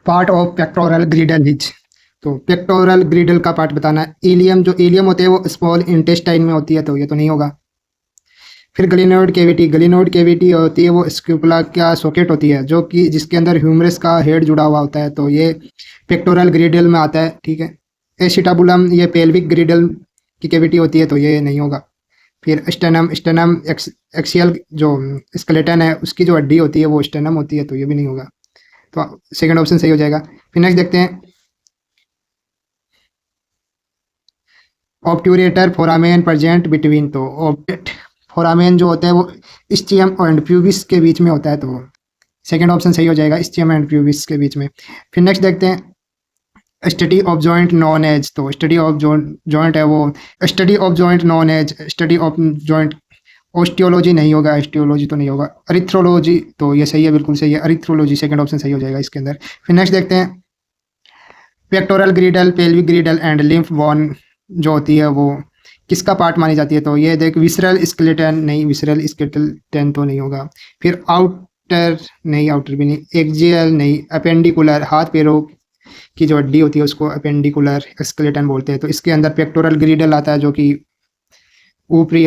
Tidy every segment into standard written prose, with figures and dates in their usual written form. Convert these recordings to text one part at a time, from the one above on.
Part of pectoral ग्रिडल his. तो pectoral ग्रिडल का part बताना है। इलियम, जो इलियम होते हैं वो स्मॉल इंटेस्टाइन में होती है, तो ये तो नहीं होगा। फिर ग्लिनोइड कैविटी, ग्लिनोइड कैविटी होती है वो स्क्यूपुला का सॉकेट होती है, जो कि जिसके अंदर ह्यूमरस का हेड जुड़ा हुआ होता है, तो ये पेक्टोरल ग्रिडल में आता है, ठीक है। एसिटाबुलम, ये पेल्विक ग्रिडल की कैविटी होती है, तो ये नहीं होगा। फिर स्टेनम, स्टेनम एक्सियल जो स्केलेटन है उसकी जो हड्डी होती है वो स्टेनम होती है, तो ये भी नहीं होगा। तो सेकंड ऑप्शन सही हो जाएगा। फिर नेक्स्ट देखते हैं, ऑब्ट्यूरेटर फोरामेन प्रेजेंट बिटवीन। तो फोरामेन जो होता है वो स्टियम एंड प्यूबिस के बीच में होता है, तो सेकंड ऑप्शन सही हो जाएगा, स्टियम एंड प्यूबिस के बीच में। फिर नेक्स्ट देखते हैं, study of joint known as. तो स्टडी ऑफ जॉइंट है वो study of joint known as study of joint. Osteology नहीं होगा, एस्टियोलॉजी तो नहीं होगा। अरिथ्रोलॉजी, तो ये सही है, बिल्कुल सही है, अरिथ्रोलॉजी सेकंड ऑप्शन सही हो जाएगा इसके अंदर। फिर नेक्स्ट देखते हैं, pectoral ग्रिडल, pelvic ग्रिडल and lymph bone जो होती है वो किसका पार्ट मानी जाती है, तो ये देख विसरल स्केलेटन, नहीं विसरल स्केलेटन तो नहीं होगा। फिर आउटर, नहीं आउटर भी नहीं। एक्जियल नहीं। अपेंडिकुलर, हाथ पैरों की जो हड्डी होती है उसको अपेंडिकुलर स्केलेटन बोलते हैं, तो इसके अंदर पेक्टोरल ग्रिडल आता है जो कि ऊपरी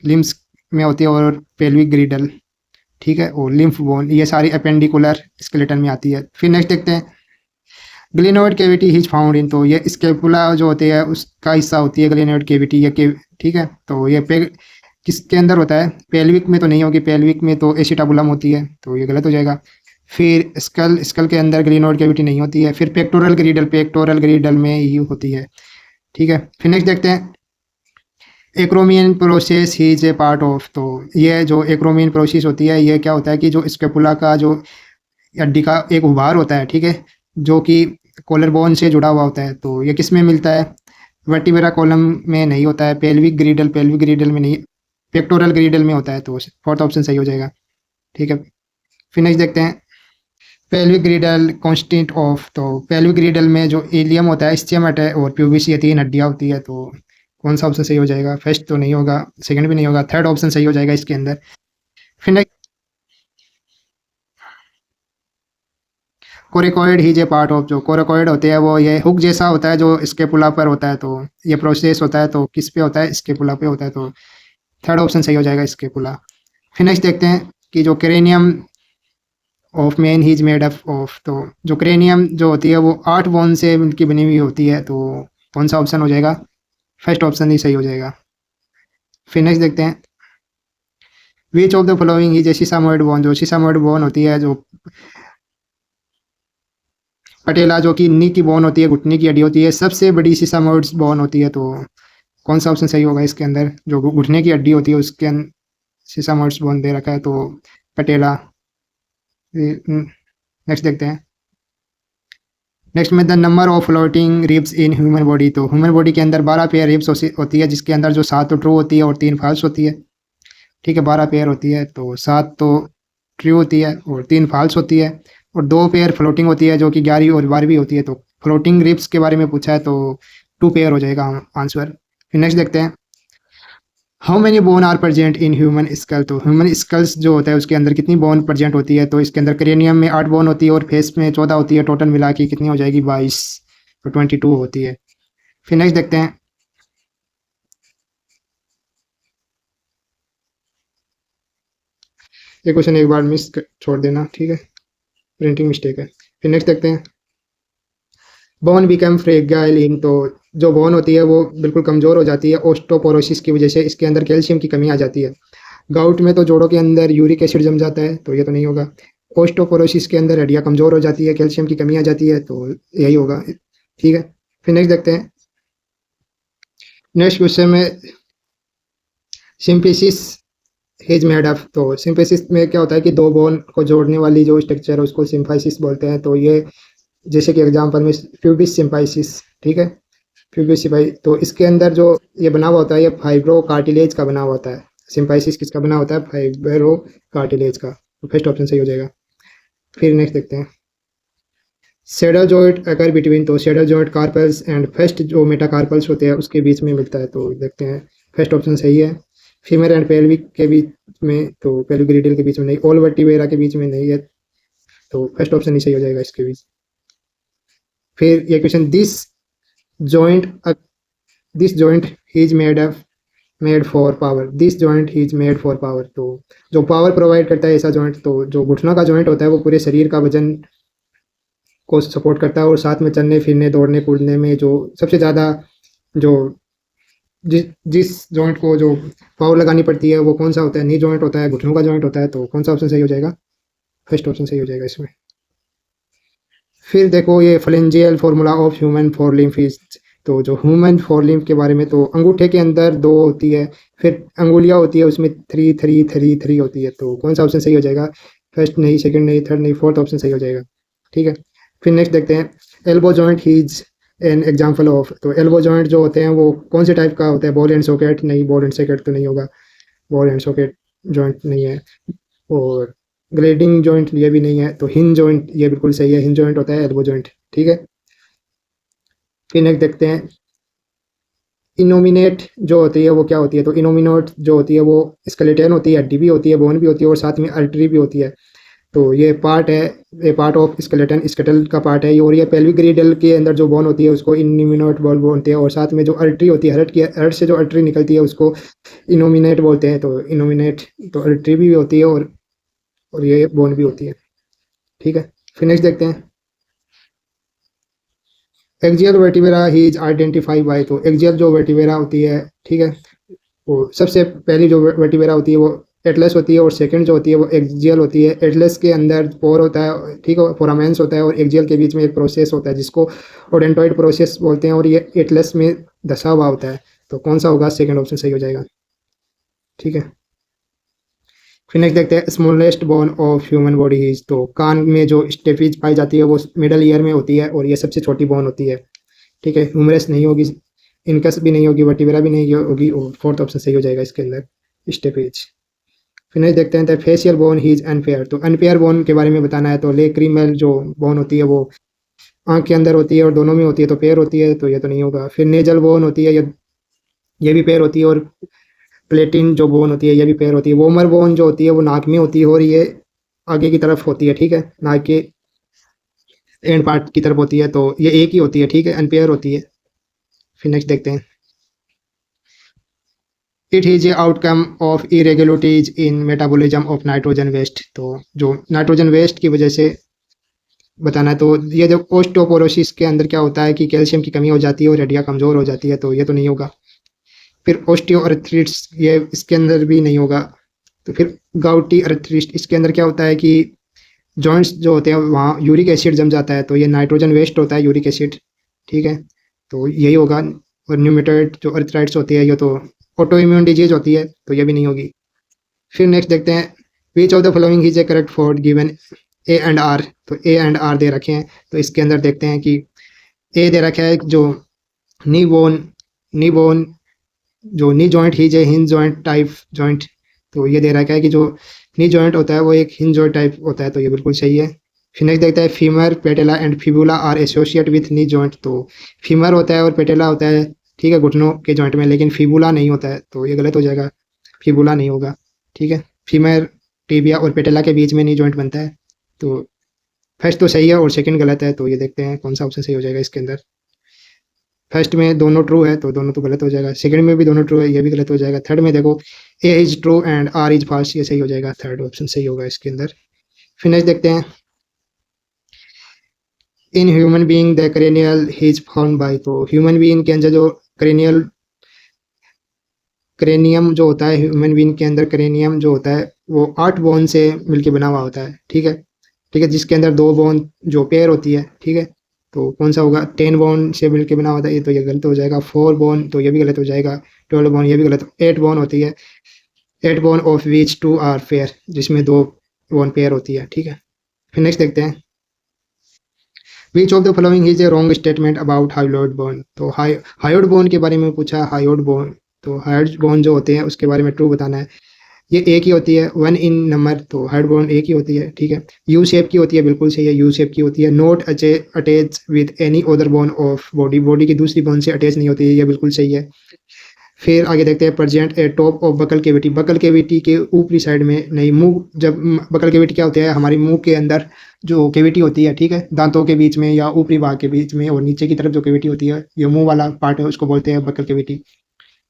लिम्स में होती है, और पेल्विक ग्रिडल, ठीक है, और लिम्फ बोन ये सारी अपेंडिकुलर स्केलेटन में आती है। फिर नेक्स्ट देखते हैं, glenoid cavity his found in. तो ये स्केपुला जो होते हैं उसका हिस्सा होती है ग्लिनोइड कैविटी, ये ठीक है। तो ये किसके अंदर होता है, पेल्विक में तो नहीं होगी, पेल्विक में तो एसिटाबुलम होती है, तो ये गलत हो जाएगा। फिर स्कल, स्कल के अंदर ग्लिनोइड कैविटी नहीं होती है। फिर पेक्टोरल ग्रिडल, पेक्टोरल ग्रिडल में ही होती है, ठीक है। फिर नेक्स्ट देखते हैं, acromion process he is a part of. तो ये जो एक्रोमियन प्रोसेस होती है ये क्या होता है कि जो स्केपुला का जो हड्डी का एक उभार होता है, ठीक है, जो कि कॉलर बोन से जुड़ा हुआ होता है, तो ये किस में मिलता है, वर्टिब्रा कॉलम में नहीं होता है। पेल्विक ग्रिडल, पेल्विक ग्रिडल में नहीं, पेक्टोरल ग्रिडल में होता है, तो फोर्थ ऑप्शन सही हो जाएगा, ठीक है। फिर नेक्स्ट देखते हैं, पेल्विक ग्रिडल कॉन्स्टिट्यूट ऑफ। तो पेल्विक ग्रिडल में जो इलियम होता है, स्टियमट है और प्यूबिस, ये तीन हड्डियाँ होती है, तो कौन सा ऑप्शन सही हो जाएगा, फर्स्ट तो नहीं होगा, सेकंड भी नहीं होगा, थर्ड ऑप्शन सही हो जाएगा इसके अंदर। फिर नेक्स्ट, कोरिकॉइड ही जे पार्ट ऑफ। जो कोरिकॉइड होते हैं वो ये हुक जैसा होता है जो स्केपुला पर होता है, तो ये प्रोसेस होता है, तो किस पे होता है, स्केपुला पे होता है, तो थर्ड ऑप्शन सही हो जाएगा, स्केपुला। फिर नेक्स्ट देखते हैं कि जो cranium of man he is made up of. तो जो क्रेनियम जो होती है वो 8 बोन से मिलकर बनी हुई होती है, तो कौन सा ऑप्शन हो जाएगा, फर्स्ट ऑप्शन ही सही हो जाएगा। फिर नेक्स्ट देखते हैं, which of the following is a sesamoid bone. जो सीसामोइड बोन होती है, जो पटेला जो कि नी की बोन होती है, घुटने की हड्डी होती है, सबसे बड़ी सीसामोइड बोन होती है, तो कौन सा ऑप्शन सही होगा इसके अंदर, जो घुटने की हड्डी होती है उसके अंदर सीसामोइड बोन दे रखा है, तो पटेला। नेक्स्ट देखते हैं, नेक्स्ट में the number of floating ribs in human body. तो ह्यूमन बॉडी के अंदर 12 पेयर रिब्स होती है, जिसके अंदर जो 7 तो ट्रू होती है और 3 फॉल्स होती है, ठीक है। 12 पेयर होती है, तो 7 तो ट्रू होती है और 3 फॉल्स होती है, और 2 पेयर फ्लोटिंग होती है जो कि 11वीं और 12वीं होती है। तो फ्लोटिंग रिब्स के बारे में पूछा है, तो 2 पेयर हो जाएगा आंसर। फिर नेक्स्ट देखते हैं, how many bone are present in human skull. तो ह्यूमन स्कल्स जो होता है उसके अंदर कितनी बोन प्रेजेंट होती है, तो इसके अंदर क्रेनियम में 8 बोन होती है और फेस में 14 होती है, टोटल मिला के कितनी हो जाएगी, 22, तो 22 होती है। फिर नेक्स्ट देखते हैं, ये क्वेश्चन एक बार छोड़ देना, ठीक है, प्रिंटिंग मिस्टेक है। फिर नेक्स्ट देखते हैं, बोन बिकम फ्रेगाइल इन। तो जो बोन होती है वो बिल्कुल कमज़ोर हो जाती है ओस्टोपोरोसिस की वजह से, इसके अंदर कैल्शियम की कमी आ जाती है। गाउट में तो जोड़ों के अंदर यूरिक एसिड जम जाता है, तो ये तो नहीं होगा। ओस्टोपोरोसिस के अंदर हड्डियाँ कमज़ोर हो जाती है, कैल्शियम की कमी आ जाती है, तो यही होगा, ठीक है। फिर नेक्स्ट देखते हैं, नेक्स्ट क्वेश्चन में सिंपेसिस हेज मेड ऑफ। तो सिंपेसिस में क्या होता है कि 2 बोन को जोड़ने वाली जो स्ट्रक्चर है उसको सिम्फाइसिस बोलते हैं, तो ये जैसे कि एग्जांपल में प्यूबिस सिम्फाइसिस, ठीक है, प्यूबिस सिम्फाइसिस, तो इसके अंदर जो ये बना हुआ होता है ये फाइब्रो कार्टिलेज का बना हुआ होता है। सिम्फाइसिस किसका बना होता है, फाइब्रो कार्टिलेज का, तो फर्स्ट ऑप्शन सही हो जाएगा। फिर नेक्स्ट देखते हैं, सेडल जॉइंट अगर बिटवीन। तो saddle joint carpals and first जो मेटाकार्पल्स होते हैं उसके बीच में मिलता है, तो देखते हैं, फर्स्ट ऑप्शन सही है। फीमेल एंड पेल्विक के बीच में, तो पेल्विक ग्रिडल के बीच में नहीं, ऑल वर्टिब्रा के बीच में नहीं है, तो फर्स्ट ऑप्शन ही सही हो जाएगा इसके बीच। फिर ये question, joint this joint is made for power, this joint is made for power. तो जो पावर प्रोवाइड करता है ऐसा जॉइंट, तो जो घुटनों का जॉइंट होता है वो पूरे शरीर का वजन को सपोर्ट करता है और साथ में चलने फिरने दौड़ने कूदने में जो सबसे ज़्यादा जो जिस जिस जॉइंट को जो पावर लगानी पड़ती है वो कौन सा होता है, नी जॉइंट होता है, घुटनों का जॉइंट होता है। तो कौन सा ऑप्शन सही हो जाएगा, फर्स्ट ऑप्शन सही हो जाएगा इसमें। फिर देखो ये phalangeal formula of human fore limb is, तो जो ह्यूमन फोर लिम्फ के बारे में, तो अंगूठे के अंदर दो होती है, फिर अंगुलियां होती है उसमें थ्री थ्री थ्री थ्री होती है। तो कौन सा ऑप्शन सही हो जाएगा, फर्स्ट नहीं, सेकंड नहीं, थर्ड नहीं, फोर्थ ऑप्शन सही हो जाएगा। ठीक है, फिर नेक्स्ट देखते हैं, elbow joint is an example of, तो एल्बो जॉइंट जो होते हैं वो कौन से टाइप का होता है, बॉल एंड सॉकेट नहीं, बॉल एंड सॉकेट तो नहीं होगा, बॉल एंड सॉकेट जॉइंट नहीं है, और ग्लेडिंग जॉइंट ये भी नहीं है, तो हिंज जॉइंट ये बिल्कुल सही है, हिंज जॉइंट होता है एल्बो जॉइंट। ठीक है, फिर नेक्स्ट देखते हैं, इनोमिनेट जो होती है वो क्या होती है, तो इनोमिनेट जो होती है वो स्केलेटन होती है, हड्डी भी होती है, बोन भी होती है और साथ में आर्टरी भी होती है। तो ये पार्ट है, ये पार्ट ऑफ स्केलेटन, स्केटल का पार्ट है ये, और ये पेल्विक ग्रिडल के अंदर जो बोन होती है उसको इनोमिनेट बोन बोलते हैं, और साथ में जो आर्टरी होती है, हर्ट से जो आर्टरी निकलती है उसको इनोमिनेट बोलते हैं। तो इनोमिनेट, तो आर्टरी भी होती है और ये बोन भी होती है। ठीक है, फिर नेक्स्ट देखते हैं, axial vertebra he is identify bye, तो एक्सियल जो वर्टिब्रा होती है, ठीक है, वो सबसे पहली जो वर्टिब्रा होती है वो एटलस होती है, और सेकंड जो होती है वो एक्सियल होती है। एटलस के अंदर पोर होता है, ठीक है, फोरामेंस होता है, और एक्सियल के बीच में एक प्रोसेस होता है जिसको ओडेंटॉइड प्रोसेस बोलते हैं, और ये एटलस में धसा हुआ होता है। तो कौन सा होगा, सेकंड ऑप्शन सही हो जाएगा। ठीक है, फिर नेक्स्ट देखते हैं, smallest bone of human body is, तो कान में जो स्टेपीज पाई जाती है वो मिडल ईयर में होती है, और ये सबसे छोटी बोन होती है। ठीक है, ह्यूमरस नहीं होगी, इनकस भी नहीं होगी, वर्टिब्रा भी नहीं होगी, और फोर्थ ऑप्शन सही हो जाएगा इसके अंदर, स्टेपेज। फिर नेक्स्ट देखते हैं, फेशियल बोन ही इज अनपेयर, तो अनपेयर बोन के बारे में बताना है, तो लेक्रीमल जो बोन होती है वो आंख के अंदर होती है और दोनों में होती है, तो पेयर होती है, तो ये तो नहीं होगा। फिर नेजल बोन होती है, ये भी पेयर होती है, और प्लेटिन जो बोन होती है ये भी पेयर होती है। वोमर बोन जो होती है वो नाक में होती है, और ये आगे की तरफ होती है, ठीक है, नाक के एंड पार्ट की तरफ होती है, तो ये एक ही होती है, ठीक है, अनपेयर होती है। फिर नेक्स्ट देखते हैं, it is a outcome of irregularities in metabolism of nitrogen waste, तो जो नाइट्रोजन वेस्ट की वजह से बताना है, तो ये जो ओस्टियोपोरोसिस के अंदर क्या होता है कि कैल्शियम की कमी हो जाती है और हड्डियाँ कमज़ोर हो जाती है, तो ये तो नहीं होगा। फिर ओस्टियोआर्थराइटिस ये इसके अंदर भी नहीं होगा। तो फिर गाउटी अर्थराइटिस, इसके अंदर क्या होता है कि जॉइंट्स जो होते हैं वहाँ यूरिक एसिड जम जाता है, तो ये नाइट्रोजन वेस्ट होता है, यूरिक एसिड। ठीक है, तो यही होगा। और न्यूमेटॉइड जो अर्थराइटिस होती है ये तो ऑटो इम्यून डिजीज होती है, तो ये भी नहीं होगी। फिर नेक्स्ट देखते हैं, which of the following is a correct for given A and R, तो ए एंड आर दे रखे हैं, तो इसके अंदर देखते हैं कि ए दे रखा है जो नी बोन जो नी जॉइंट ही जे हिंज जॉइंट टाइप जॉइंट, तो ये दे रखा है कि जो नी जॉइंट होता है वो एक हिंज जॉइंट टाइप होता है, तो ये बिल्कुल सही है। फिर नेक्स्ट देखता है, femur patella and fibula are associate with knee joint, तो फीमर होता है और पेटेला होता है, ठीक है, घुटनों के जॉइंट में, लेकिन फिबुला नहीं होता है, तो ये गलत हो जाएगा, फिबुला नहीं होगा। ठीक है, फीमर टिबिया और पेटेला के बीच में नी जॉइंट बनता है। तो फर्स्ट तो सही है और सेकंड गलत है, तो ये देखते हैं कौन सा ऑप्शन सही हो जाएगा इसके अंदर। फर्स्ट में दोनों ट्रू है तो दोनों तो गलत हो जाएगा, सेकंड में भी दोनों ट्रू है, ये भी गलत हो जाएगा, थर्ड में देखो A is true and R is false, ये सही हो जाएगा, थर्ड ऑप्शन सही होगा इसके अंदर। फिर नेक्स्ट देखते हैं, in human being the cranial his found by, तो ह्यूमन बीइंग के अंदर जो क्रेनियम जो होता है, ह्यूमन बीइंग के अंदर क्रेनियम जो होता है वो 8 बोन से मिलके बना हुआ होता है। ठीक है, ठीक है, जिसके अंदर 2 बोन जो पेयर होती है, ठीक है, तो कौन सा होगा, 10 बोन से मिलके बना हुआ था, ये तो ये गलत हो जाएगा। 4 बोन तो ये भी गलत हो जाएगा, 12 बोन ये भी गलत, 8 बोन होती है, 8 bone of which 2 are pair, जिसमें 2 बोन पेयर होती है। ठीक है, फिर नेक्स्ट देखते हैं, which of the following is a wrong statement about hyoid bone, तो हाइयोइड बोन के बारे में पूछा, हाइयोइड बोन, तो हाइयोइड बोन जो होते हैं उसके बारे में ट्रू बताना है। ये एक ही होती है, 1 इन नंबर, तो हाइड बोन एक ही होती है। ठीक है, यू शेप की होती है, बिल्कुल सही है, यू शेप की होती है। Not attach with any other bone of body की दूसरी बोन से अटैच नहीं होती है, ये बिल्कुल सही है। फिर आगे देखते हैं, present a top of buccal cavity, buccal cavity के ऊपरी साइड में नहीं, मुंह जब बकल केविटी क्या होता है, हमारे मुंह के अंदर जो कैविटी होती है, ठीक है, दांतों के बीच में या ऊपरी भाग के बीच में और नीचे की तरफ जो कैविटी होती है, ये मुंह वाला पार्ट है, उसको बोलते हैं बकल कैविटी।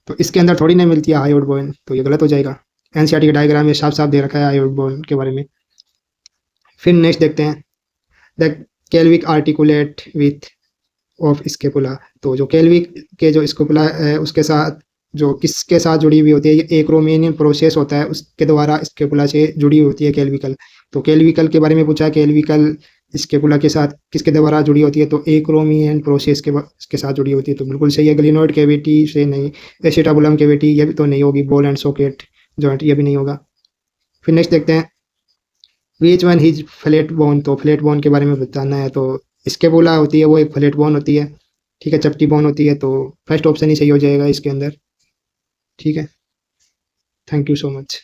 तो इसके अंदर थोड़ी नहीं मिलती है हायोइड बोन, तो ये गलत हो जाएगा। एनसीईआरटी के डायग्राम में साफ साफ दे रखा है हायोइड बोन के बारे में। फिर नेक्स्ट देखते हैं the clavicle articulate with of scapula. तो जो कैल्विक के जो स्केपुला है उसके साथ जो किसके साथ जुड़ी हुई होती है, ये एक्रोमेनियन प्रोसेस होता है, उसके द्वारा स्केपुला से जुड़ी होती है कैल्विकल। तो कैल्विकल के बारे में पूछा, कैल्विकल स्केपुला के साथ किसके द्वारा जुड़ी होती है, तो एक्रोमियन प्रोसेस के साथ जुड़ी होती है। तो बिल्कुल सही है। ग्लिनोइड कैविटी से नहीं, एसिटाबुलम कैविटी ये भी तो नहीं होगी, बॉल एंड सॉकेट जॉइंट ये भी नहीं होगा। फिर नेक्स्ट देखते हैं which one his flat bone. तो फ्लैट बोन के बारे में बताना है, तो स्केपुला होती है वो एक फ्लैट बोन होती है, ठीक है, चपटी बोन होती है। तो फर्स्ट ऑप्शन ही सही हो जाएगा इसके अंदर, ठीक है। Thank you so much.